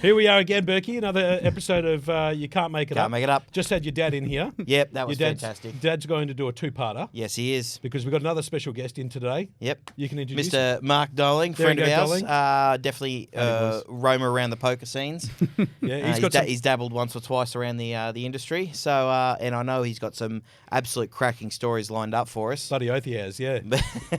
Here we are again, Burkey. Another episode of You Can't Make It Up. Can't make it up. Just had your dad in here. Yep, that was Your fantastic. Dad's going to do a two-parter. Yes, he is. Because we've got another special guest in today. Yep. You can introduce Mr. Mark Doling, There friend you of go, ours. Doling. Definitely roamer around the poker scenes. Yeah, He's dabbled once or twice around the industry. So, and I know he's got some absolute cracking stories lined up for us. Bloody oath he has, yeah.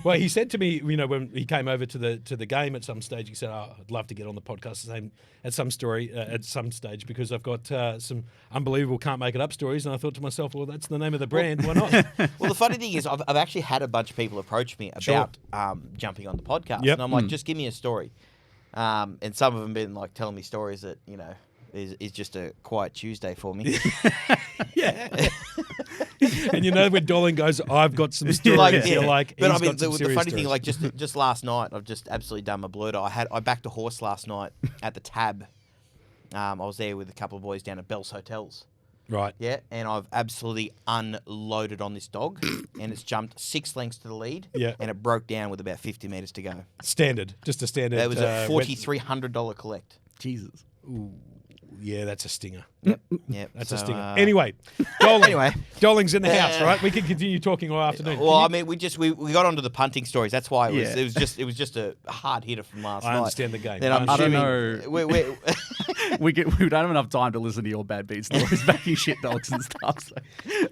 Well, he said to me, when he came over to the game at some stage, he said, I'd love to get on the podcast at some stage because I've got some unbelievable can't make it up stories. And I thought to myself, well, that's the name of the brand. Why not? Well, the funny thing is I've actually had a bunch of people approach me about jumping on the podcast. Yep. And I'm like, just give me a story. And some of them been like telling me stories that, is just a quiet Tuesday for me. Yeah. And when Doling goes, I've got some stories. You're like, but he's I mean, got some the serious funny stories. thing, like just last night, I've just absolutely done my blurter. I backed a horse last night at the Tab. I was there with a couple of boys down at Bell's Hotels. Right. Yeah, and I've absolutely unloaded on this dog, and it's jumped 6 lengths to the lead. Yeah. And it broke down with about 50 metres to go. Standard. Just a standard. That was a $4,300 collect. Jesus. Ooh. Yeah, that's a stinger. Yep. That's a stinger. Anyway, Doling. Doling's in the house, right? We can continue talking all afternoon. Well, I mean, we got onto the punting stories. That's why Yeah. it was just a hard hitter from last night. I understand the game. Then I'm I don't assuming know. We don't have enough time to listen to your bad beat stories, backing shit dogs and stuff. So.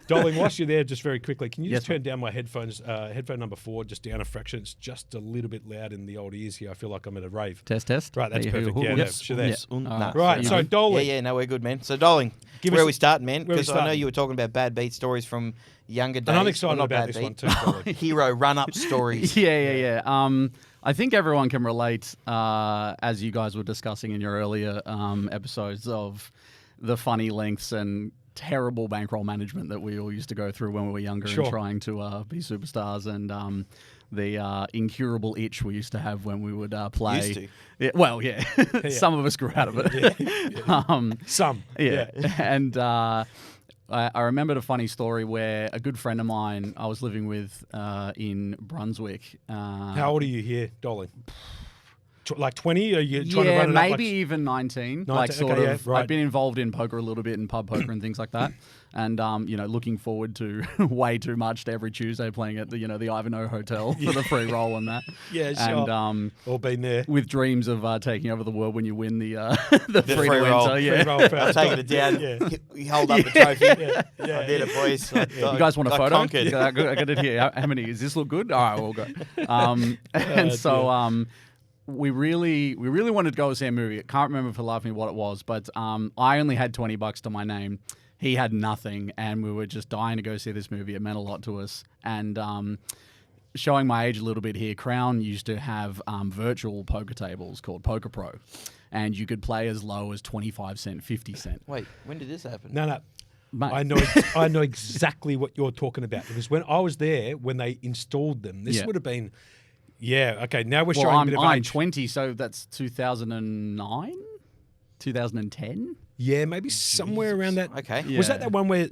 Doling, whilst you're there, just very quickly, can you just Yes, turn down my headphones, headphone number 4, just down a fraction? It's just a little bit loud in the old ears here. I feel like I'm at a rave. Test. Right, that's Are you- perfect. Yeah, Yep. sure that's. Nah. Right, you so good? Doling. Yeah, no, we're good, man. So, Doling, Give where us- are we starting, man? where we Because I know starting? you were talking about bad beat stories from younger days. And I'm Well, excited not about bad this beat. one too, Doling. Hero run-up stories. Yeah. I think everyone can relate, as you guys were discussing in your earlier episodes, of the funny lengths and terrible bankroll management that we all used to go through when we were younger Sure. and trying to be superstars, and the incurable itch we used to have when we would play. Used to. Yeah, well, yeah. Some of us grew out of it. Some. Yeah. And I remembered a funny story where a good friend of mine I was living with in Brunswick. How old are you here, Doling? Like 20? Are you trying to Yeah, run it up? maybe even 19. Like 19, sort okay, of. yeah, right. I've been involved in poker a little bit, in pub poker and things like that. And looking forward to way too much to every Tuesday playing at the the Ivanhoe Hotel for the free roll and that. Yeah, sure. And All been there. with dreams of taking over the world when you win the free free to roll. enter. Yeah. Free roll for I'm taking it down. Yeah. You hold up the trophy. Yeah, I did it, boys. You guys want a photo? Conquered. I got it here. How many? Does this look good? All right, we'll go. And so we really wanted to go see a movie. I can't remember for the life of me what it was, but I only had $20 to my name. He had nothing, and we were just dying to go see this movie. It meant a lot to us. And showing my age a little bit here, Crown used to have virtual poker tables called Poker Pro, and you could play as low as 25 cent, 50 cent. Wait, when did this happen? No. Mate. I know exactly what you're talking about because when I was there, when they installed them, this Yeah. would have been, okay, now we're Well, showing a bit of I'm age. 20, so that's 2009, 2010. Yeah, maybe somewhere around that. Okay. Yeah. Was that one where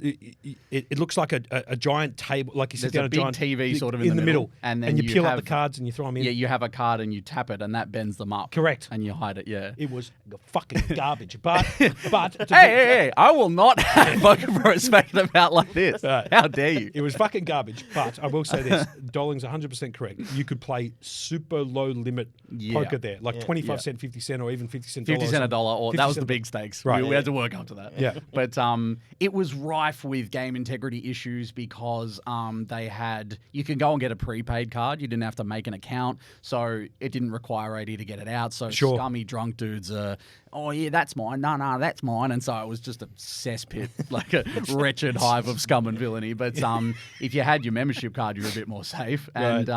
it looks like a giant table, like you sit There's down a a big giant TV sort of in the the middle, and then you you peel out have- the cards and you throw them in. Yeah, you have a card and you tap it, and that bends them up. Correct. And you hide it. Yeah. It was fucking garbage, but Hey! I will not have Poker Pro smacking about like this. Right. How dare you? It was fucking garbage, but I will say this: Doling's 100% correct. You could play super low limit Yeah. poker there, like 25 Yeah. cent, 50 cent, or even 50 cent. 50 cent a dollar, or that was 50 the big stakes. Right. We had to work up to that. Yeah. But it was rife with game integrity issues because they had, you could go and get a prepaid card. You didn't have to make an account. So it didn't require AD to get it out. So Sure. scummy drunk dudes oh yeah, that's mine. No, that's mine. And so it was just a cesspit, like a wretched hive of scum and villainy. But if you had your membership card, you were a bit more safe. And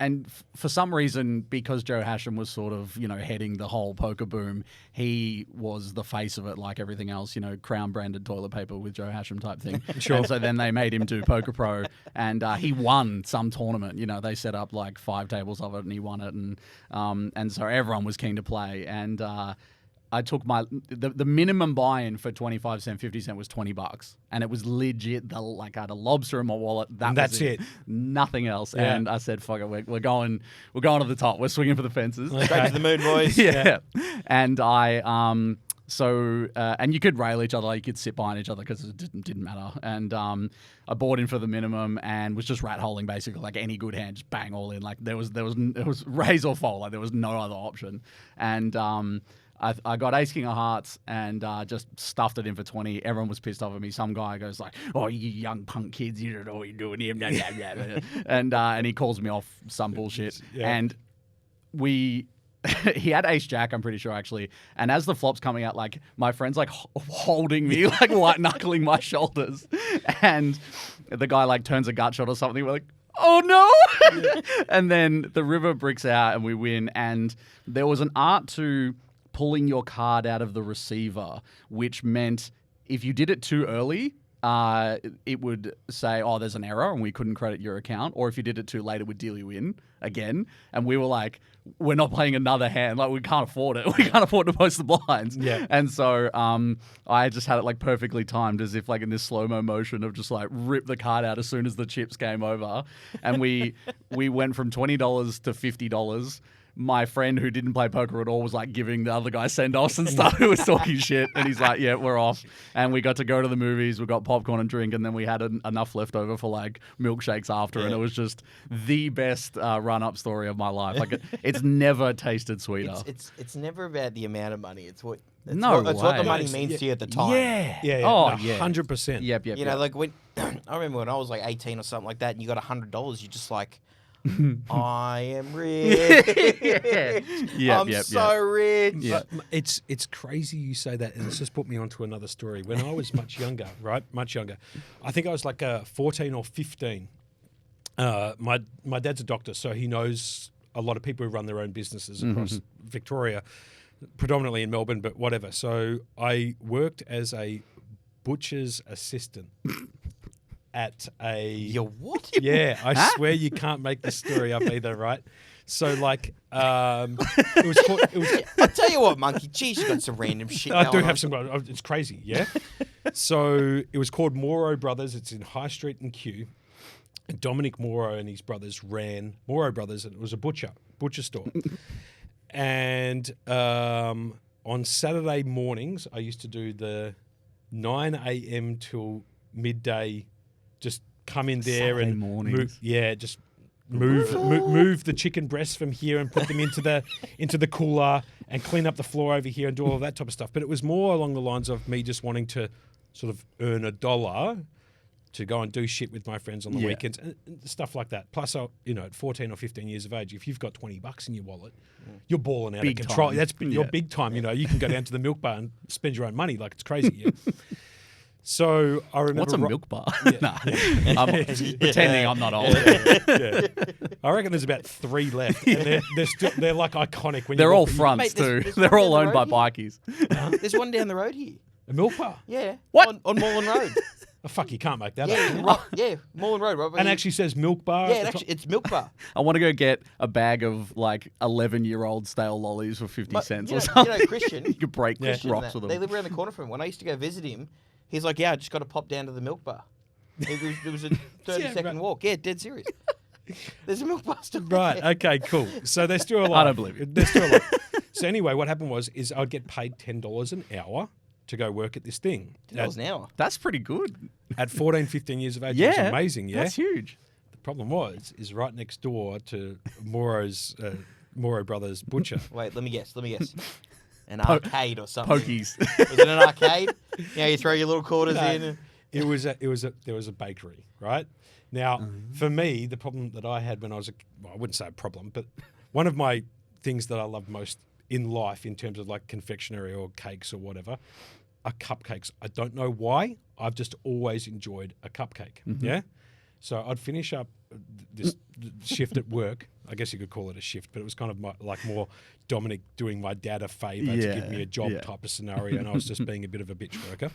and for some reason, because Joe Hasham was sort of, heading the whole poker boom, he was the face of it, like everything else, Crown branded toilet paper with Joe Hasham type thing. Sure. And so then they made him do Poker Pro, and he won some tournament. They set up like 5 tables of it, and he won it, and so everyone was keen to play. And I took the minimum buy-in for 25 cent, 50 cent was $20, and it was legit. I had a lobster in my wallet. That's it. Nothing else. Yeah. And I said, "Fuck it, we're going to the top. We're swinging for the fences." Straight to the moon, boys. Yeah. And I and you could rail each other, you could sit behind each other because it didn't matter. And I bought in for the minimum and was just rat holing basically, like any good hand, just bang all in. Like it was raise or fold, like there was no other option. And I got ace king of hearts and just stuffed it in for 20. Everyone was pissed off at me. Some guy goes like, "Oh, you young punk kids, you don't know what you're doing here." And he calls me off some bullshit. Yeah. And he had ace jack, I'm pretty sure, actually. And as the flop's coming out, like, my friend's like holding me, like white knuckling my shoulders. And the guy like turns a gut shot or something. We're like, "Oh no!" Yeah. And then the river bricks out and we win. And there was an art to pulling your card out of the receiver, which meant if you did it too early, it would say, "Oh, there's an error," and we couldn't credit your account. Or if you did it too late, it would deal you in again. And we were like, "We're not playing another hand. Like, we can't afford it. We can't afford to post the blinds." Yeah. And so I just had it like perfectly timed, as if like in this slow-mo motion of just like rip the card out as soon as the chips came over. And we went from $20 to $50. My friend who didn't play poker at all was like giving the other guy send-offs and stuff, who was talking shit. And he's like, "Yeah, we're off." And we got to go to the movies. We got popcorn and drink. And then we had enough left over for like milkshakes after. Yeah. And it was just the best run-up story of my life. Like it's never tasted sweeter. It's never about the amount of money. It's what the money means to you at the time. Yeah. Oh, yeah. 100%. Yep. You know, like when I remember when I was like 18 or something like that, and you got $100, you're just like, "I am rich. I'm so rich." Yeah. It's crazy you say that, and it's just put me onto another story. When I was much younger, I think I was like 14 or 15. My dad's a doctor, so he knows a lot of people who run their own businesses across Victoria, predominantly in Melbourne, but whatever. So I worked as a butcher's assistant. At a... Your what? Yeah, I swear you can't make this story up either, right? So, like, it was called... I'll tell you what, Monkey. Geez, you got some random shit I do going have on. some... It's crazy, yeah? So, it was called Morrow Brothers. It's in High Street and Kew. And Dominic Morrow and his brothers ran Morrow Brothers, and it was a butcher store. And on Saturday mornings, I used to do the 9 a.m. till midday... Just come in there Saturday and mornings. move the chicken breasts from here and put them into the cooler and clean up the floor over here and do all that type of stuff. But it was more along the lines of me just wanting to sort of earn $1 to go and do shit with my friends on the weekends and stuff like that. Plus, at 14 or 15 years of age, if you've got $20 in your wallet, you're balling out Big of control. time. You're big time. You can go down to the milk bar and spend your own money like it's crazy. Yeah. So I remember... What's a milk bar? Yeah. Nah, I'm pretending I'm not old. Yeah. I reckon there's about 3 left, and they're like iconic. When They're you all walk in. fronts Mate, too. there's They're one all down owned the by road bikies. There's one down the road here. A milk bar. Yeah. What? On Moreland Road. Oh, fuck, you can't make that Yeah, up. Moreland Road. Right, And actually says milk bar. yeah, it's milk bar. I want to go get a bag of like 11-year-old stale lollies for 50 cents or You something. know Christian. You could break Christian rocks with They them. live around the corner from him. When I used to go visit him, he's like, "Yeah, I just got to pop down to the milk bar." It was a 30-second walk. Yeah, dead serious. There's a milk bar still Right. there. Okay. Cool. So they're still alive. I don't believe it. They're still alive. So anyway, what happened is I'd get paid $10 an hour to go work at this thing. $10 an hour. That's pretty good. At 14, 15 years of age, it was amazing. Yeah. That's huge. The problem is right next door to Morrow Brothers Butcher. Wait, let me guess. An arcade or something. Pokies. Was it an arcade? You throw your little quarters in. And... There was a bakery, right? Now, for me, the problem that I had when I was I wouldn't say a problem, but one of my things that I love most in life in terms of like confectionery or cakes or whatever are cupcakes. I don't know why. I've just always enjoyed a cupcake. Yeah. So I'd finish up this shift at work. I guess you could call it a shift, but it was kind of more Dominic doing my dad a favour to give me a job type of scenario, and I was just being a bit of a bitch worker.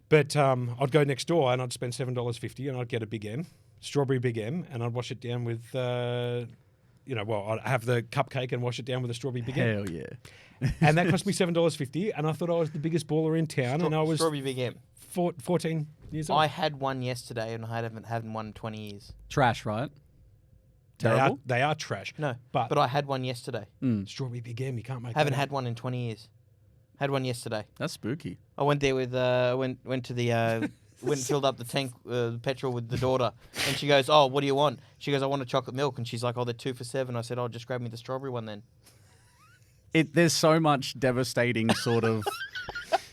But I'd go next door and I'd spend $7.50 and I'd get a Big M, strawberry Big M, and I'd wash it down with I'd have the cupcake and wash it down with a strawberry Big M. Hell yeah. And that cost me $7.50, and I thought I was the biggest baller in town, and I was Strawberry Big M. 14 years old. I had one yesterday, and I haven't had one in 20 years. Trash, right? Terrible. They are trash. No, but I had one yesterday. Strawberry Big M, you can't make. Haven't had one in 20 years. Had one yesterday. That's spooky. I went there with went to the went and filled up the tank petrol with the daughter, and she goes, "Oh, what do you want?" She goes, "I want a chocolate milk," and she's like, "Oh, they're 2 for $7." I said, "Oh, just grab me the strawberry one then." There's so much devastating sort of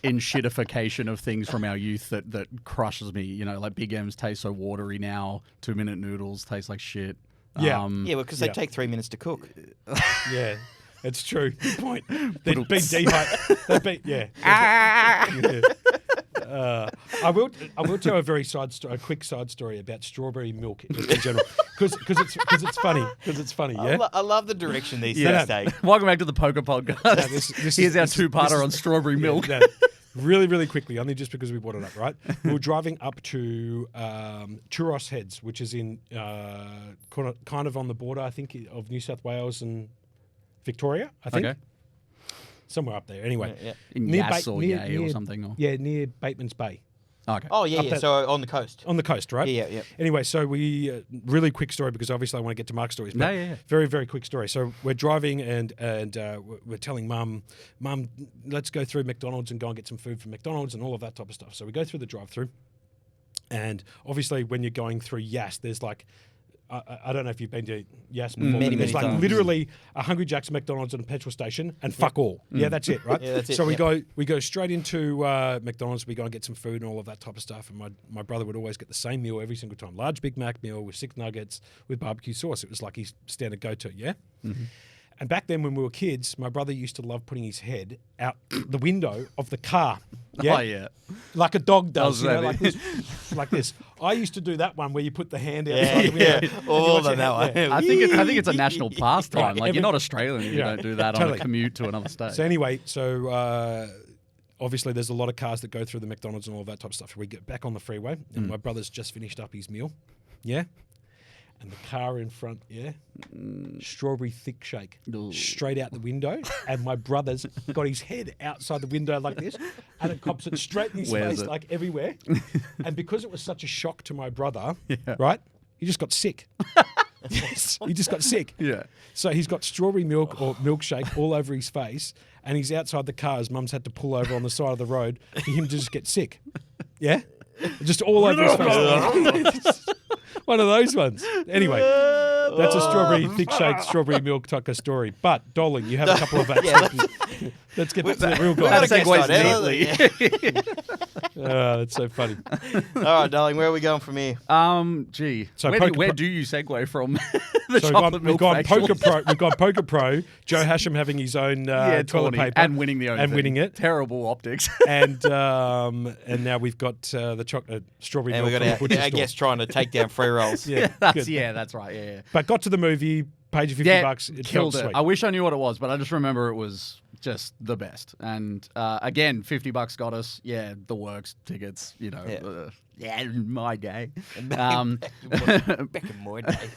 enshittification of things from our youth that crushes me. Like Big M's taste so watery now. 2-minute noodles taste like shit. Yeah. Yeah, because they take 3 minutes to cook. Yeah, it's true. Good point. They'd be dehydrated. Yeah. I will tell a quick side story about strawberry milk in general, because it's funny. Yeah, I love the direction these things take. Welcome back to the Poker Podcast. Here's our two-parter on strawberry milk. Yeah, really, really quickly, only just because we brought it up, right? We were driving up to Churros Heads, which is in kind of on the border, I think, of New South Wales and Victoria, I think. Okay. Somewhere up there. Anyway. Yeah. In Yass or Yay or something. Or... Yeah, near Bateman's Bay. Okay. Oh, yeah. So on the coast. On the coast, right? Yeah. Anyway, so we really quick story, because obviously I want to get to Mark's stories. But very, very quick story. So we're driving and we're telling Mum, let's go through McDonald's and go and get some food from McDonald's and all of that type of stuff. So we go through the drive-through, and obviously when you're going through Yass, there's like, I don't know if you've been to Yass before. Many there's like times. literally a Hungry Jack's, McDonald's, and a petrol station, and fuck all. Yeah, that's it, right? Yeah, that's it. So we go straight into McDonald's. We go and get some food and all of that type of stuff. And my brother would always get the same meal every single time: large Big Mac meal with 6 nuggets with barbecue sauce. It was like his standard go-to. Yeah. Mm-hmm. And back then, when we were kids, my brother used to love putting his head out the window of the car. Yeah? Oh, yeah. Like a dog does, like this. I used to do that one where you put the hand outside the window. All of that one. I think it's a national pastime. Like, you're not Australian if you don't do that on a commute to another state. So anyway, obviously there's a lot of cars that go through the McDonald's and all that type of stuff. We get back on the freeway, and my brother's just finished up his meal. Yeah. And the car in front, strawberry thick shake, straight out the window. And my brother's got his head outside the window like this, and it cops it straight in his face, like everywhere. And because it was such a shock to my brother, right, he just got sick. Yes, he just got sick. Yeah. So he's got strawberry milk or milkshake all over his face, and he's outside the car. His mum's had to pull over on the side of the road for him to just get sick. Yeah? Just all over his face. One of those ones. Anyway, that's a strawberry thick shake, strawberry milk tucker story. But, Dolan, you have a couple of that. Let's get back to the real guy. That segues neatly. That's so funny. All right, darling, where are we going from here? So where do you segue from the chocolate milk factuals? We've gone Poker Pro. Joe Hasham having his own toilet paper. And winning the own and thing. Winning it. Terrible optics. And now we've got the chocolate strawberry milk. And we've got our guest trying to take down free rolls. That's right. Yeah. But got to the movie, paid you $50. It killed felt it. sweet. I wish I knew what it was, but I just remember it was just the best. And again, $50 got us. Yeah, the works tickets. My day. Back in my day.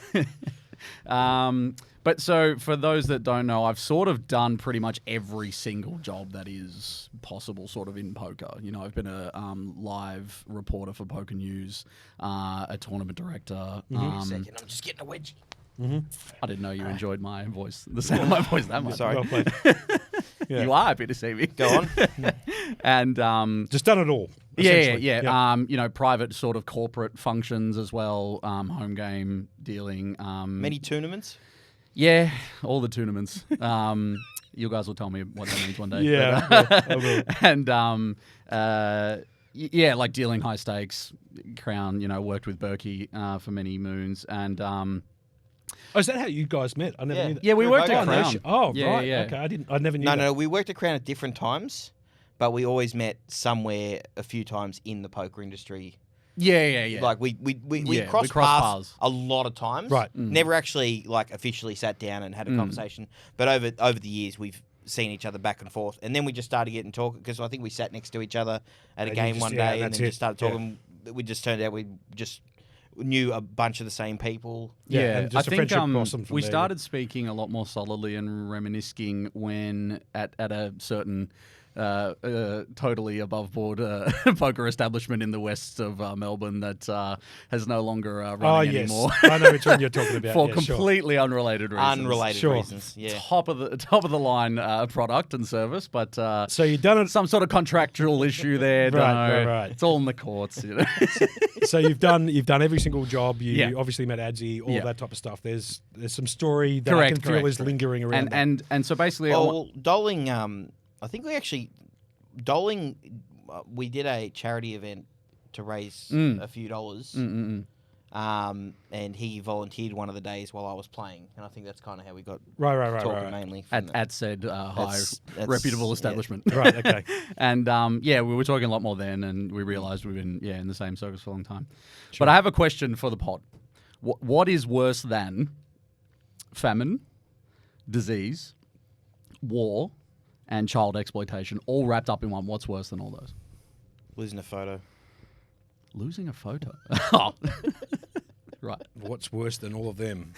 But so for those that don't know, I've sort of done pretty much every single job that is possible sort of in poker. I've been a live reporter for Poker News, a tournament director. Second, I'm just getting a wedgie. Mm-hmm. I didn't know you enjoyed my voice, the sound of my voice that much. Sorry. Well played. You are happy to see me. Go on. And just done it all. Yeah. Private sort of corporate functions as well, home game dealing. Many tournaments? Yeah, all the tournaments. You guys will tell me what that means one day. Yeah, I will. And like dealing high stakes, Crown. Worked with Burkey for many moons, and is that how you guys met? I never knew that. Yeah, we worked at Crown. Crown. Right. Yeah. Okay, I never knew. No, we worked at Crown at different times, but we always met somewhere a few times in the poker industry. Yeah. Like we crossed paths a lot of times. Right. Never actually officially sat down and had a conversation. But over the years we've seen each other back and forth, and then we just started getting talking because I think we sat next to each other at a game one day and then just started talking. We just turned out we just knew a bunch of the same people. Yeah, and just I a think friendship blossomed from we there. started speaking a lot more solidly and reminiscing when at a certain totally above board poker establishment in the west of Melbourne that has no longer running anymore. I know which one you're talking about. For Yeah, sure. completely unrelated reasons. Unrelated Sure. reasons. Yeah. Top of the line product and service, but So you've done it. some sort of contractual issue there. Right. It's all in the courts. You know? So you've done every single job. You Yeah. obviously met Adzi, all Yeah. that type of stuff. There's some story that I can feel is lingering around. and so basically, Well, Doling, I think Doling, we did a charity event to raise a few dollars. And he volunteered one of the days while I was playing, and I think that's kind of how we got talking mainly. From that. at said high That's- reputable yeah. establishment. Right, okay. And we were talking a lot more then, and we realised we've been in the same circles for a long time. But I have a question for the pod. What is worse than famine, disease, war, and child exploitation, all wrapped up in one? What's worse than all those? Losing a photo. Losing a photo. Oh. Right. What's worse than all of them?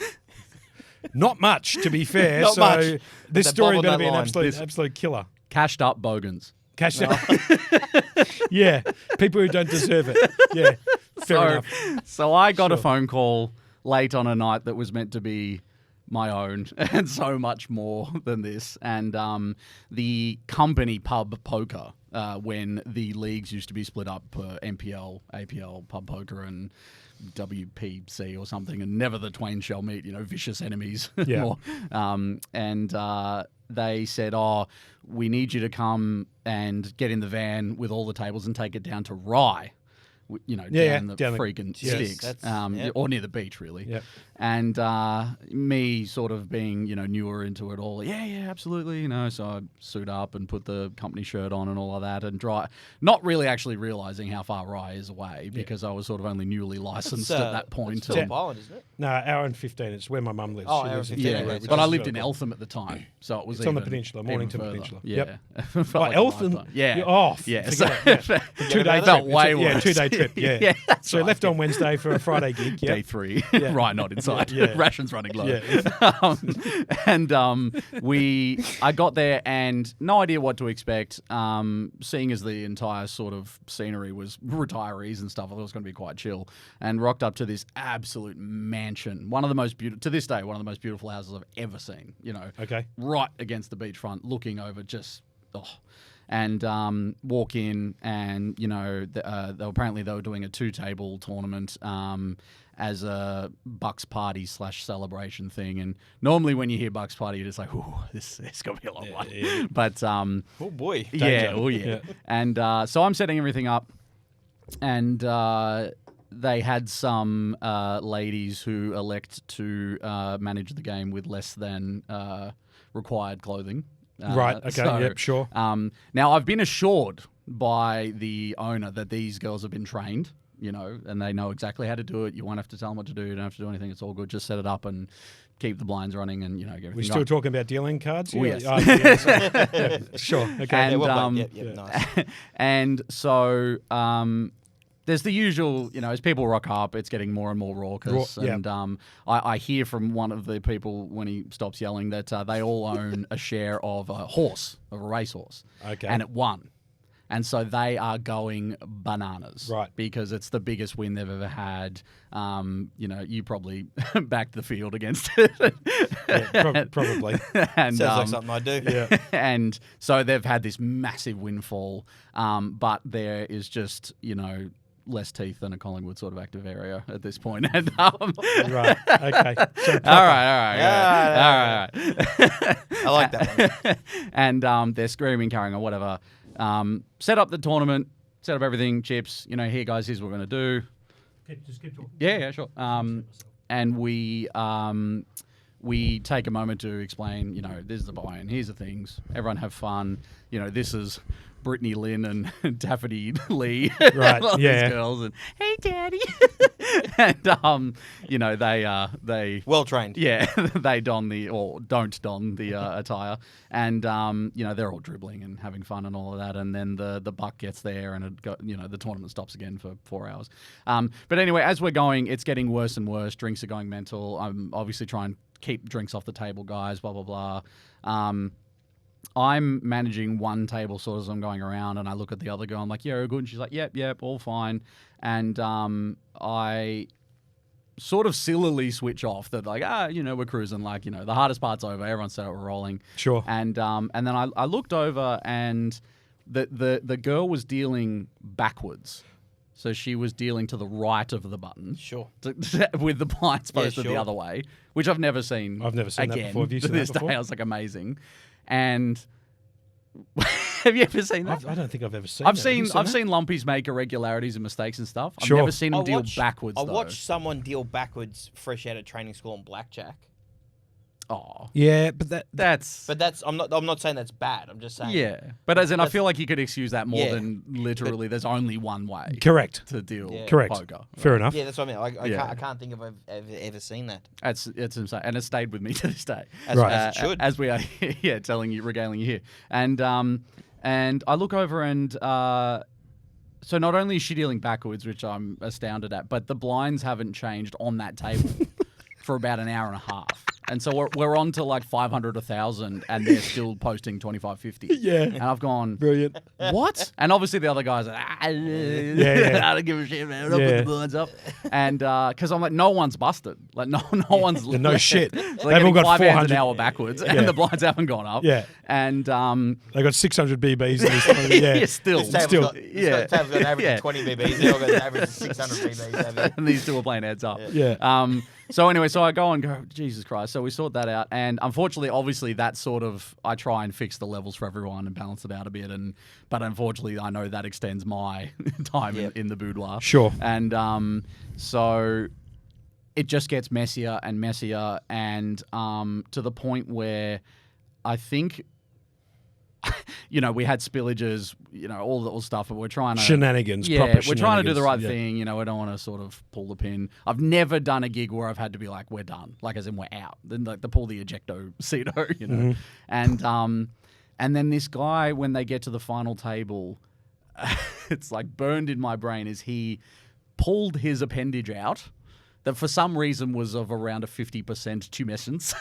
Not much, to be fair. Not so much. this The story bob on better be that an line. absolute killer. Cashed up bogans. Cash out. Yeah, people who don't deserve it. Yeah, fair enough. So I got a phone call late on a night that was meant to be my own and so much more than this. And the company pub poker, when the leagues used to be split up per MPL, APL, pub poker, and WPC or something, and never the twain shall meet, vicious enemies. Yeah. More. They said, we need you to come and get in the van with all the tables and take it down to Rye. Down the freaking sticks, or near the beach, really. Yep. And me sort of being, newer into it all. Yeah, absolutely. So I suit up and put the company shirt on and all of that and drive. Not really actually realizing how far Rye is away because I was sort of only newly licensed at that point. It's Phillip Island, isn't it? No, hour and 15. It's where my mum lives. Oh, She hour lives and in 15, Fenway, yeah. which But I is lived really in cool. Eltham at the time, so it was It's on the even- peninsula, even Mornington further. Peninsula. Yeah. Yep. Felt like a Eltham? lifetime. Yeah. You're off. Yeah. Forget it, yeah. 2 day Felt trip. way Yeah, worse. 2 day trip. Yeah. Yeah, that's So right. left on Wednesday for a Friday gig. Day Yep. 3, Yeah. right, not inside. Yeah. Rations running low. Yeah. I got there and no idea what to expect. Seeing as the entire sort of scenery was retirees and stuff, I thought it was going to be quite chill. And rocked up to this absolute mansion, to this day, one of the most beautiful houses I've ever seen. Okay. Right against the beachfront, looking over just. And walk in, and they were doing a 2-table tournament as a Bucks party / celebration thing. And normally when you hear Bucks party, you're just like, "Ooh, this is gonna be a long one." Yeah. But Oh boy. yeah. And so I'm setting everything up, and they had some ladies who elect to manage the game with less than required clothing. Right. Okay. Yep. Sure. Now, I've been assured by the owner that these girls have been trained, and they know exactly how to do it. You won't have to tell them what to do. You don't have to do anything. It's all good. Just set it up and keep the blinds running and, get everything We're still going. talking about dealing cards? Oh, yes. Yeah, sure. Okay. And, Yeah, well um, played. Yep, nice. And so there's the usual, as people rock up, it's getting more and more raucous. Yeah. And I hear from one of the people when he stops yelling that they all own a share of a racehorse. Okay. And it won. And so they are going bananas. Right. Because it's the biggest win they've ever had. You probably backed the field against it. Yeah, probably. And, Sounds like something I do. Yeah. and so they've had this massive windfall. But there is just, less teeth than a Collingwood sort of active area at this point. And, Right. Okay. So all right. Yeah. I like that one. And they're screaming, carrying on, whatever. Set up the tournament, set up everything, chips. Here, guys, here's what we're going to do. Just keep talking. Yeah, sure. And we take a moment to explain, this is the buy-in, here's the things. Everyone have fun. This is Brittany Lynn and Taffety Lee, Right, all yeah. these girls, and hey, Daddy, and they Well trained. yeah, they don't don the attire, and they're all dribbling and having fun and all of that, and then the buck gets there, and the tournament stops again for 4 hours. But anyway, as we're going, it's getting worse and worse. Drinks are going mental. I'm obviously trying to keep drinks off the table, guys. Blah blah blah. I'm managing one table sort of as I'm going around, and I look at the other girl. I'm like, yeah, good. And she's like, yep, all fine. And I sort of sillily switch off that, like, we're cruising. Like, the hardest part's over. Everyone said we're rolling. Sure. And then I looked over, and the girl was dealing backwards. So she was dealing to the right of the button. Sure. With the blinds posted the sure. other way, which I've never seen. I've never seen that again. before. Have you seen To that this before? day, I was like, amazing. And have you ever seen that? I don't think I've ever seen I've that. Have you seen that? lumpies make irregularities and mistakes and stuff. I've Sure. never seen them deal backwards. I though. watched someone deal backwards fresh out of training school on blackjack. Oh, Yeah, but that's But that's I'm not saying that's bad. I'm just saying. yeah. But as in, I feel like you could excuse that more Yeah. than literally. There's only one way correct. to deal. Yeah. Correct. Poker. Fair enough. Yeah, that's what I mean. Yeah. I can't think of I've ever seen that. It's insane, and it stayed with me to this day. As, Right. as it should. As we are, regaling you here, and I look over, and so not only is she dealing backwards, which I'm astounded at, but the blinds haven't changed on that table for about an hour and a half. And so we're on to like 500, 1,000, and they're still posting 25.50. Yeah. And I've gone, Brilliant. what? And obviously the other guys are like, yeah. I don't give a shit, man. I'll Yeah. put the blinds up. And because I'm like, no one's busted. Like, no one's... No shit. So They've they're all getting got 5 hands 400 an hour backwards, Yeah. and the blinds haven't gone up. Yeah. And They got 600 BBs in this one. Yeah. yeah, still. This table's Still. got, this table's got an average Yeah. of 20 BBs. They all got an average of 600 BBs. haven't And these two are playing heads up. Yeah. So anyway, so I go, Jesus Christ. So we sort that out. And unfortunately, obviously, that sort of, I try and fix the levels for everyone and balance it out a bit. But unfortunately, I know that extends my time in the boudoir. Sure. And so it just gets messier and messier. And to the point where I think, we had spillages, all stuff, but we're trying to... Shenanigans. Yeah, Proper we're trying to do the right shenanigans. thing. We don't want to sort of pull the pin. I've never done a gig where I've had to be like, we're done. Like, as in we're out. Then like the pull the ejecto-cedo, And then this guy, when they get to the final table, it's like burned in my brain, is he pulled his appendage out that for some reason was of around a 50% tumescence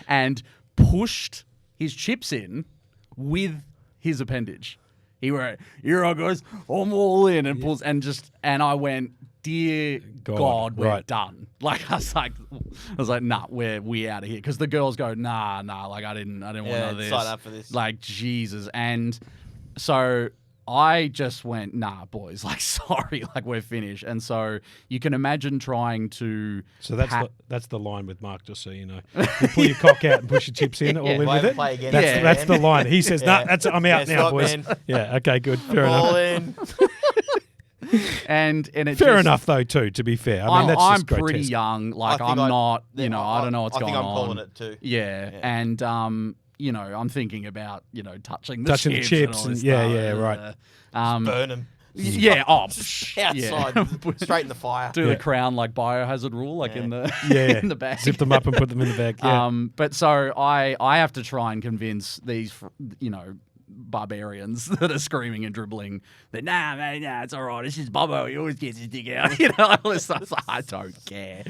and pushed his chips in with his appendage. He went, here I goes, I'm all in, and pulls, and I went, dear God, we're right. done. Like, I was like, nah, we out of here. Because the girls go, nah, like, I didn't want none of this. sign up for this. Like, Jesus. And so I just went, nah, boys, like, sorry, like, we're finished. And so you can imagine trying to... So that's the line with Mark, just so you know. You pull your cock out and push your chips in, all in Play- with it. play again. That's the line. He says, nah, I'm out Yeah, now, stop, boys. man. Yeah, okay, good. Fair All enough. in. And it Fair just, enough, though, too, to be fair. I mean, that's I'm just grotesque. pretty young. Like, I think I'm I- not, then I don't know what's going on. I think I'm calling it too. Yeah. And, I'm thinking about, touching the Touching the chips. chips all this and- yeah, stuff. yeah, right. Burn them. Yeah. Oh, Outside. yeah. Straight in the fire. Do the crown like biohazard rule, like in the in the bag. Zip them up and put them in the bag. Yeah. But so I have to try and convince these, barbarians that are screaming and dribbling that nah, mate, nah, it's all right. It's just Bobo. He always gets his dick out. All this stuff. Like, I don't care.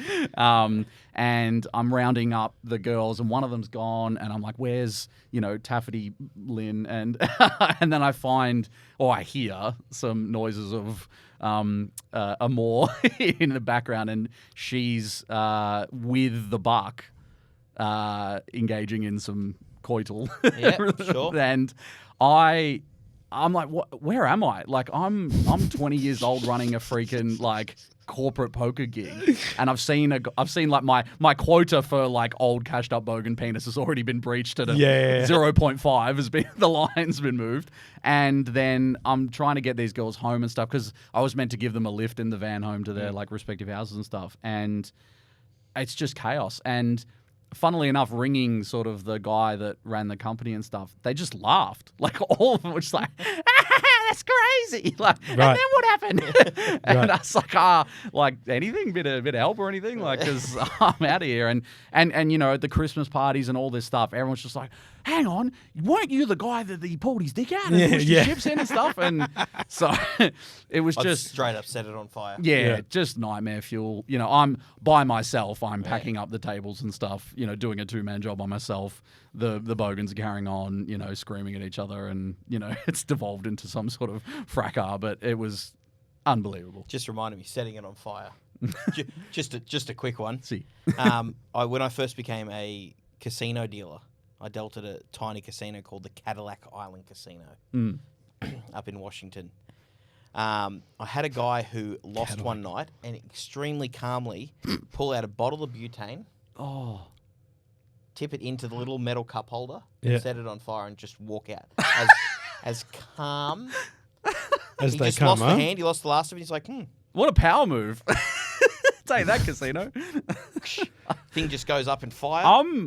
And I'm rounding up the girls, and one of them's gone, and I'm like, "Where's Taffety Lynn?" And and then I hear some noises of Amore in the background, and she's with the buck, engaging in some coital. Yeah, sure. And I'm like, where am I? Like, I'm 20 years old running a freaking like corporate poker gig, and I've seen like my quota for like old cashed up bogan penis has already been breached at a 0.5 has been the line's been moved, and then I'm trying to get these girls home and stuff because I was meant to give them a lift in the van home to their like respective houses and stuff, and it's just chaos. And funnily enough, ringing sort of the guy that ran the company and stuff, they just laughed. Like, all of them were just like, that's crazy. Like, and Right. then what happened? And I was like, anything, bit of help or anything, like, because I'm out of here. And you know, at the Christmas parties and all this stuff, everyone's just like, hang on, weren't you the guy that he pulled his dick out and pushed his chips in and stuff? And so it was just straight up set it on fire. Yeah, just nightmare fuel. You know, I'm by myself. I'm packing up the tables and stuff. You know, doing a 2-man job by myself. The bogans are carrying on. You know, screaming at each other, and you know, it's devolved into some sort of fracas. But it was unbelievable. Just reminded me, setting it on fire. just a quick one. See, When I first became a casino dealer, I dealt at a tiny casino called the Cadillac Island Casino up in Washington. I had a guy who lost one night and extremely calmly pull out a bottle of butane, tip it into the little metal cup holder, set it on fire, and just walk out as calm As he they just come, lost huh? the hand. He lost the last of it. He's like, what a power move! Take that, casino. thing just goes up in fire,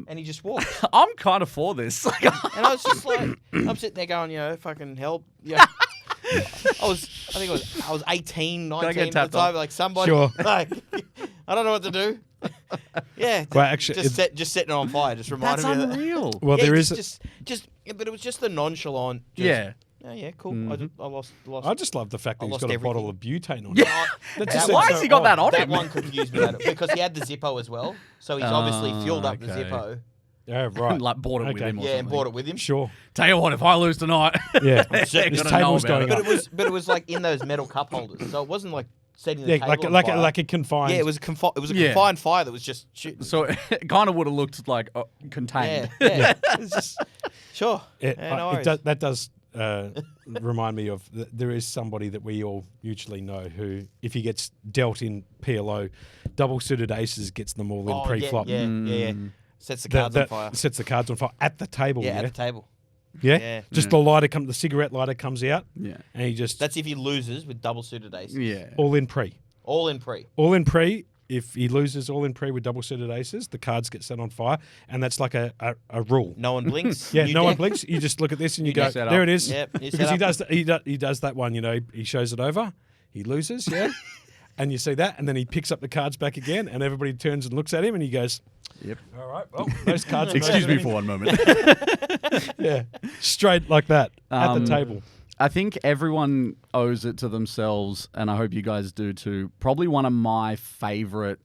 and he just walks. I'm kind of for this. And I was just like, I'm sitting there going, you know, fucking help. Yeah. I was 18, 19 get at tapped the time. off? Like somebody, Sure. like, I don't know what to do. Yeah. Well, actually, just setting it on fire just reminded That's me of that. unreal. Well, there is. But it was just the nonchalant. Yeah. Oh, yeah, cool. I lost. I just love the fact that I he's lost got a everything. bottle of butane on. Yeah. That just Why seems has so he got that odd. on That him? one confused me because he had the Zippo as well. So he's obviously fueled up the okay. Zippo. Yeah, right. Like bought it with him or Yeah, and something. bought it with him. Sure. Tell you what, if I lose tonight, Yeah. they're This gonna know table's about going it. up. But it was like in those metal cup holders, so it wasn't like setting the Yeah, table on fire. like a confined. Yeah, it was a Yeah. confined fire that was just shooting. So it kind of would have looked like contained. Yeah. It's just, sure. It, Yeah, no it worries. does, that does remind me of there is somebody that we all mutually know who, if he gets dealt in PLO, double suited aces gets them all in pre-flop. Yeah. Sets the cards on fire. Sets the cards on fire at the table. Yeah, Yeah, at the table. Yeah? Just the cigarette lighter comes out. Yeah. And he just That's if he loses with double suited aces. Yeah. all in pre. All in pre. All in pre. If he loses all in pre with double suited aces, the cards get set on fire, and that's like a rule. No one blinks. Yeah, New no one deck. blinks. You just look at this and you New go, deck set there up. it is. Yep, new Because he setup. does he does that one. You know, he shows it over, he loses, yeah, and you see that, and then he picks up the cards back again, and everybody turns and looks at him, and he goes, Yep. "All right, well, those cards." are Excuse no me for one moment. Yeah, straight like that at the table. I think everyone owes it to themselves, and I hope you guys do too. Probably one of my favorite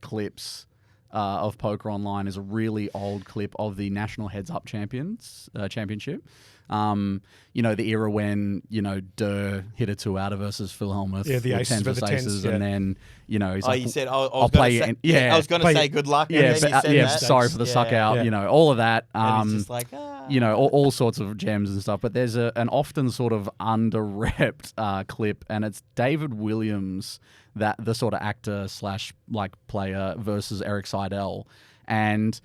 clips of Poker Online is a really old clip of the National Heads Up Championship. You know, the era when, you know, Durr hit a 2-outer versus Phil Hellmuth. Yeah, the with aces for the tens, yeah. and then, you know, he's Oh, like, you said, I'll play you. I was going to Play say you. good luck. Yeah, and then you said that. sorry for the suck out, Yeah. you know, all of that. And he's just like, you know, all sorts of gems and stuff. But there's an often sort of under-repped clip, and it's David Williams, that the sort of actor / like player versus Eric Seidel, and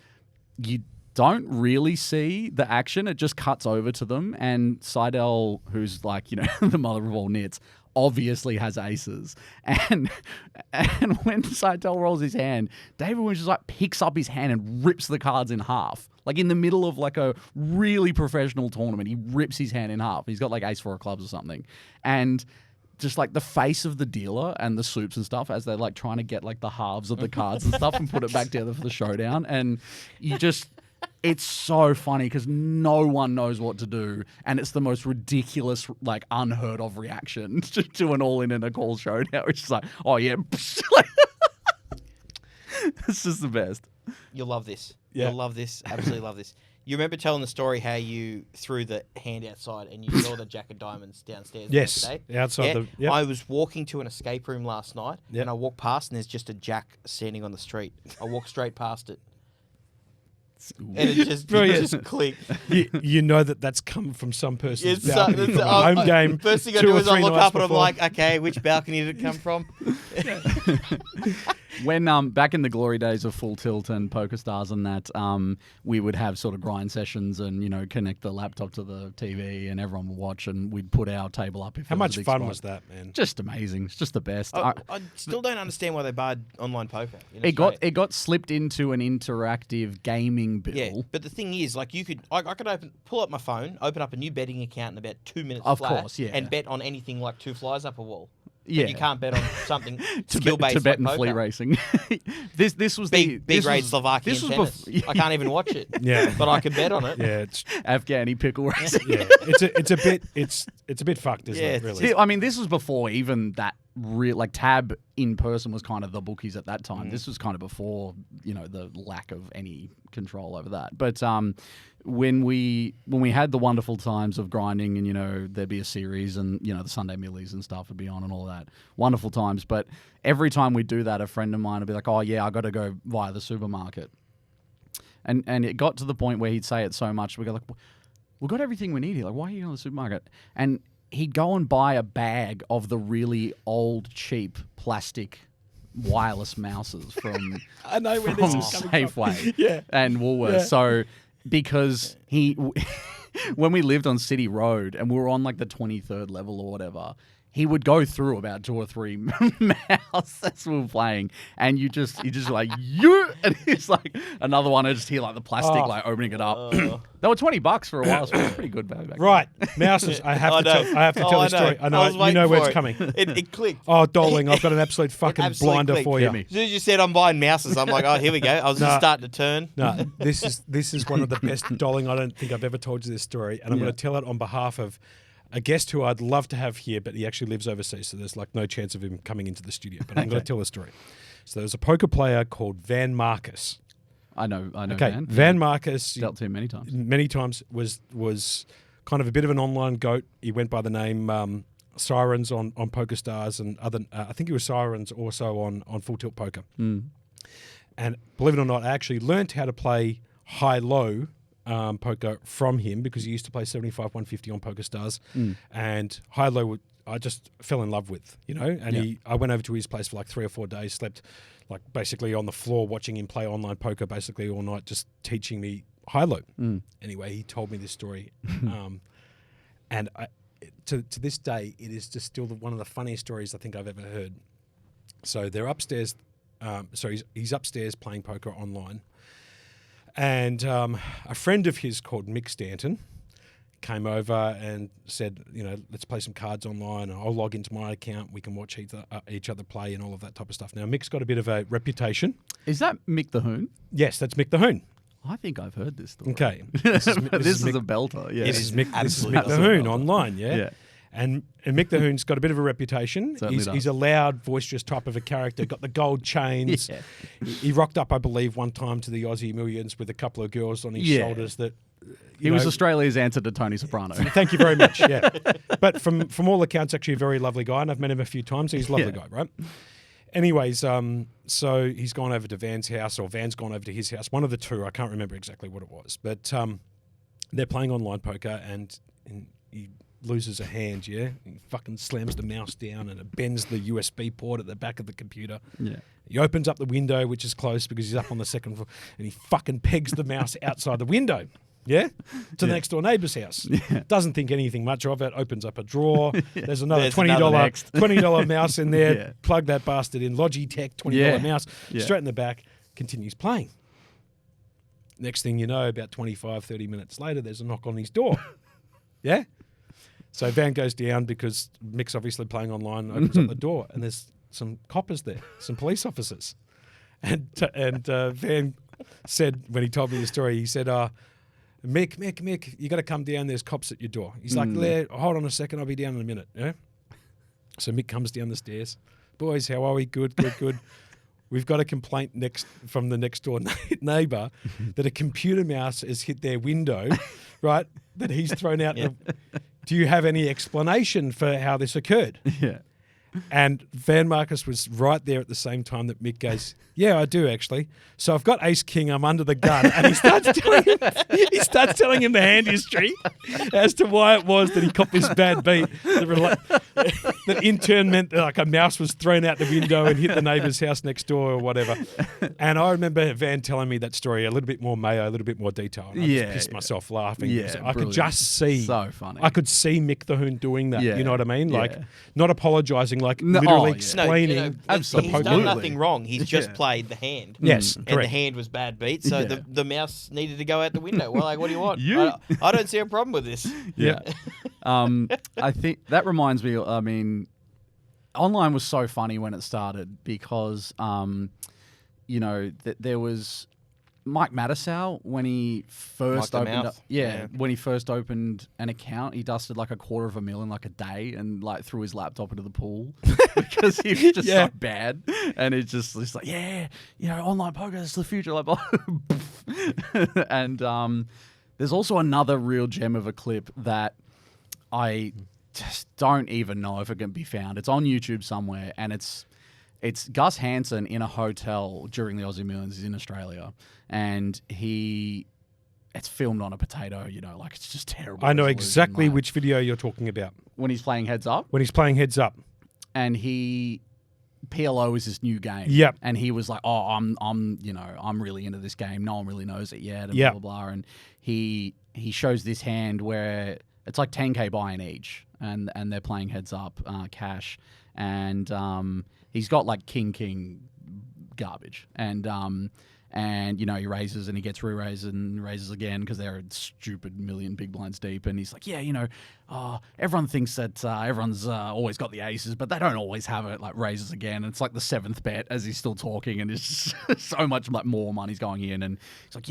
you don't really see the action. It just cuts over to them, and Seidel, who's like, you know, the mother of all nits, obviously has aces. And when Seidel rolls his hand, David Williams just like picks up his hand and rips the cards in half. Like in the middle of like a really professional tournament, he rips his hand in half. He's got like ace 4 of clubs or something. And just like the face of the dealer and the soups and stuff as they're like trying to get like the halves of the cards and stuff and put it back together for the showdown. And you just... It's so funny because no one knows what to do, and it's the most ridiculous, like unheard of reaction to an all-in and a call showdown. It's just like, oh yeah, it's just the best. You'll love this. Yeah. You'll love this. Absolutely love this. You remember telling the story how you threw the hand outside and you saw the Jack of Diamonds downstairs Yes, today? outside Yeah. the. I was walking to an escape room last night, Yep. and I walked past and there's just a Jack standing on the street. I walked straight past it. And it just clicked. You know that's come from some person's It's, balcony from a home game. First thing I 2 do or is I 3 look nights up and I'm before. like, okay, which balcony did it come from? When back in the glory days of Full Tilt and PokerStars and that, we would have sort of grind sessions and connect the laptop to the TV and everyone would watch and we'd put our table up. If How much fun was that, man? Just amazing. It's just the best. I still don't understand why they barred online poker. It got slipped into an interactive gaming bill. Yeah, but the thing is, like, I could pull up my phone, open up a new betting account in about 2 minutes Of flat, course, yeah. and bet on anything like 2 flies up a wall. Yeah. But you can't bet on something to skill-based bet in like flea poker. racing. this was Big grade Slovakian tennis. I can't even watch it. Yeah. But I can bet on it. Yeah, it's Afghani pickle racing. yeah, it's a bit fucked, isn't it? Really? See, I mean, this was before even that real Tab in person was kind of the bookies at that time. This was kind of before the lack of any control over that. But when we had the wonderful times of grinding and there'd be a series and the Sunday Millies and stuff would be on and all that wonderful times. But every time we do that, a friend of mine would be like, "Oh yeah, I got to go via the supermarket," and it got to the point where he'd say it so much we go like, "We've got everything we need here. Like, why are you going to the supermarket?" And he'd go and buy a bag of the really old, cheap plastic wireless mouses from I know where this is coming Safeway from. and Woolworths. Yeah. So because when we lived on City Road and we were on like the 23rd level or whatever, he would go through about 2 or 3 mouths as we were playing, and you just like and he's like another one. I just hear like the plastic opening it up. They were $20 for a while, so it was pretty good back then. Right, mouses. I have to tell the story. I know. You know where it's coming. It clicked. Oh, Doling, I've got an absolute fucking absolutely blinder clicked. for you. As soon as you said I'm buying mouses, I'm like, oh, here we go. I was just starting to turn. No, this is one of the best, Doling. I don't think I've ever told you this story, and I'm going to tell it on behalf of a guest who I'd love to have here, but he actually lives overseas, so there's like no chance of him coming into the studio. But I'm going to tell the story. So there was a poker player called Van Marcus. I know. Okay, Van Marcus dealt to him many times. Many times was kind of a bit of an online goat. He went by the name Sirens on PokerStars and other. I think he was Sirens also on Full Tilt Poker. Mm. And believe it or not, I actually learnt how to play high-low poker from him because he used to play 75, 150 on PokerStars, and high-low I just fell in love with, And I went over to his place for like 3 or 4 days, slept like basically on the floor watching him play online poker basically all night, just teaching me high-low. Anyway, he told me this story, and to this day, it is just still one of the funniest stories I think I've ever heard. So they're upstairs. He's upstairs playing poker online. And a friend of his called Mick Stanton came over and said, let's play some cards online. I'll log into my account. We can watch each other play and all of that type of stuff. Now, Mick's got a bit of a reputation. Is that Mick the Hoon? Yes, that's Mick the Hoon. I think I've heard this story. Okay. This is a belter. Yeah. This is Mick the Hoon online, yeah? And Mick the Hoon's got a bit of a reputation. He's a loud, boisterous type of a character, got the gold chains. Yeah. He rocked up, I believe, one time to the Aussie Millions with a couple of girls on his shoulders that... He was Australia's answer to Tony Soprano. Thank you very much, yeah. But from all accounts, actually a very lovely guy, and I've met him a few times. He's a lovely guy, right? Anyways, so he's gone over to Van's house, or Van's gone over to his house. One of the two, I can't remember exactly what it was. But they're playing online poker, and he loses a hand, He fucking slams the mouse down, and it bends the USB port at the back of the computer. Yeah. He opens up the window, which is closed because he's up on the second floor, and he fucking pegs the mouse outside the window. Yeah? To the next door neighbour's house. Yeah. Doesn't think anything much of it, opens up a drawer. There's another $20 mouse in there. Yeah. Plug that bastard in. Logitech, $20 mouse. Yeah. Straight in the back. Continues playing. Next thing you know, about 25, 30 minutes later, there's a knock on his door. Yeah? So Van goes down because Mick's obviously playing online, opens up the door, and there's some coppers there, some police officers. And Van said, when he told me the story, he said, Mick, you got to come down. There's cops at your door. He's like, hold on a second. I'll be down in a minute. Yeah. So Mick comes down the stairs. Boys, how are we? Good. We've got a complaint from the next door neighbour that a computer mouse has hit their window, right? That he's thrown out. Do you have any explanation for how this occurred? Yeah. And Van Marcus was right there at the same time that Mick goes, yeah, I do actually. So I've got Ace King, I'm under the gun. And he starts telling him the hand history as to why it was that he copped this bad beat. That in turn meant that like a mouse was thrown out the window and hit the neighbour's house next door or whatever. And I remember Van telling me that story, a little bit more mayo, a little bit more detail. And I just pissed myself laughing. Yeah, I could just see. So funny. I could see Mick the Hoon doing that. Yeah, You know what I mean? yeah. Like not apologising, like literally yeah. explaining. No, Absolutely. He's done nothing wrong. He's just Yeah. played the hand. Yes, And correct. the hand was bad beat, so Yeah. the mouse needed to go out the window. Well, like, what do you want? You- I don't see a problem with this. Yeah. I think that reminds me, I mean, online was so funny when it started because, there was Mike Mattisau when he first Mike the opened Mouth. up, when he first opened an account, he dusted like $250,000 in like a day and like threw his laptop into the pool because he was just so bad. And it's just like, online poker is the future. Like, and there's also another real gem of a clip that I just don't even know if it can be found. It's on YouTube somewhere, and it's Gus Hansen in a hotel during the Aussie Millions. He's in Australia, and it's filmed on a potato. Like it's just terrible. I know resolution, exactly like, which video you're talking about. when he's playing Heads Up, When he's playing Heads Up. and PLO is his new game. Yep. And he was like, "Oh, I'm really into this game. No one really knows it yet." And Yep. blah blah blah. And he shows this hand where it's like 10K buy-in each, and they're playing Heads Up cash, and he's got like king garbage, and he raises and he gets re-raised and raises again because they're a stupid million big blinds deep, and he's like, everyone thinks that everyone's always got the aces, but they don't always have it. Like raises again, and it's like the 7th bet as he's still talking, and it's just so much like more money's going in, and he's like,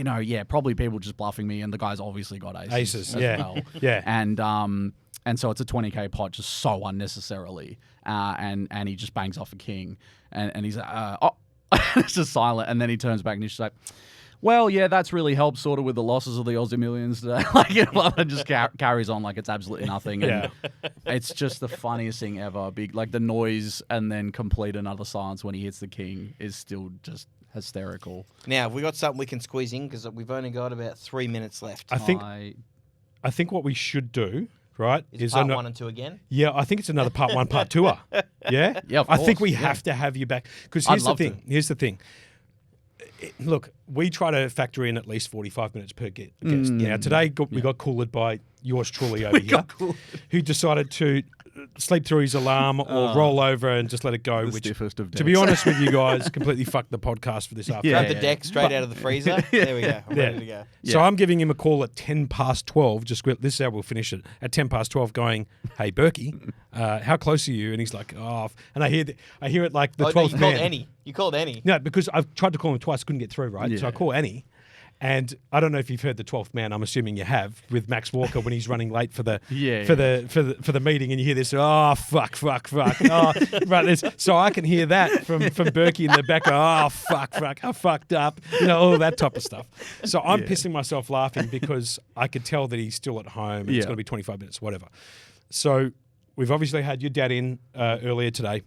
probably people just bluffing me, and the guy's obviously got aces as well. Yeah. And so it's a 20K pot just so unnecessarily, and he just bangs off a king, and he's like, it's just silent, and then he turns back and he's just like, well, yeah, that's really helped sort of with the losses of the Aussie Millions today. And just carries on like it's absolutely nothing. And it's just the funniest thing ever. Like the noise and then complete another silence when he hits the king is still just hysterical. Now, have we got something we can squeeze in? Because we've only got about 3 minutes left. I think what we should do, right, is part 1 and 2 again? Yeah, I think it's another part 1, part 2. Yeah? Yeah, of I think course, we have to have you back. Because I'd love to. Here's the thing. Look, we try to factor in at least 45 minutes per guest. Now, today we got cooled by yours truly over here, who decided to sleep through his alarm or roll over and just let it go. Which, stiffest of to be decks. honest with you guys, completely fucked the podcast for this afternoon. Grab the deck straight out of the freezer. There we go. I'm ready to go. So I'm giving him a call at 10 past 12. This is how we'll finish it. At 10 past 12 going, hey, Burkey, how close are you? And he's like, oh. And I hear it like the 12th you man. called Annie. You called Annie. No, because I've tried to call him twice, couldn't get through, right? Yeah. So I call Annie. And I don't know if you've heard the 12th man. I'm assuming you have, with Max Walker when he's running late for the meeting, and you hear this, oh fuck, oh right. So I can hear that from Burkey in the back. Oh fuck, I fucked up, all that type of stuff. So I'm pissing myself laughing because I could tell that he's still at home. And It's going to be 25 minutes, whatever. So we've obviously had your dad in earlier today.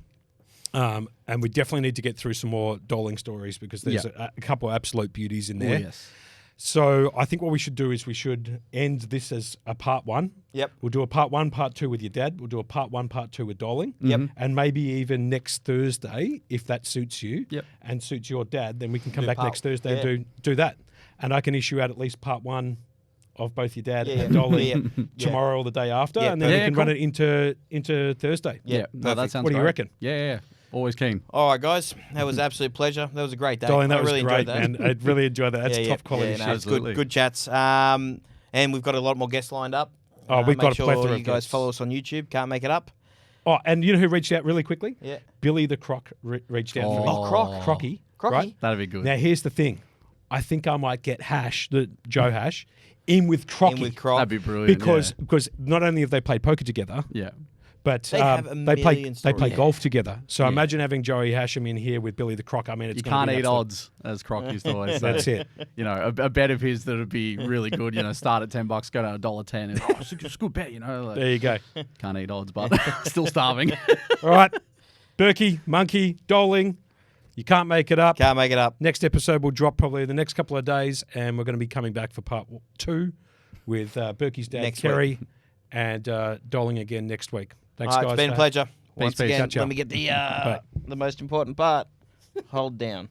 And we definitely need to get through some more doling stories because there's a couple of absolute beauties in there. Oh, yes. So I think what we should do is we should end this as a part 1. Yep. We'll do a part 1, part 2 with your dad. We'll do a part 1, part 2 with doling. Yep. And maybe even next Thursday, if that suits you and suits your dad, then we can come back next Thursday and do that. And I can issue out at least part 1 of both your dad and doling tomorrow or the day after, and then we can run it into Thursday. Yeah. No, that sounds What do you great. reckon? Yeah. Always keen. All right, guys. That was an absolute pleasure. That was a great day. Doling, that I was really great, enjoyed that. man. I really enjoyed that. That's top quality shit. No, it's good chats. And we've got a lot more guests lined up. We've got a make sure plethora of you guys guests. follow us on YouTube. Can't make it up. Oh, and you know who reached out really quickly? Yeah. Billy the Croc reached out for me. Oh, Croc. Crocky. Crocky. Right? That'd be good. Now, here's the thing. I think I might get the Joe Hash, in with Crocky. In with Croc. That'd be brilliant. Because not only have they played poker together, but They have a million they play stories. golf together. So imagine having Joey Hashim in here with Billy the Croc. I mean, it's you gonna can't be eat absolute- odds, as Croc used to always say. That's it. A bet of his that would be really good. Start at $10, go to $1.10, and it's a good bet. There you go. Can't eat odds, but still starving. All right. Burkey, Monkey, Doling. You can't make it up. Can't make it up. Next episode will drop probably in the next couple of days, and we're going to be coming back for part 2 with Burkey's dad, Next Kerry, week. and Doling again next week. Thanks, All right, guys. it's been a pleasure. Once peace. again, Catch ya. let me get the most important part. Hold down.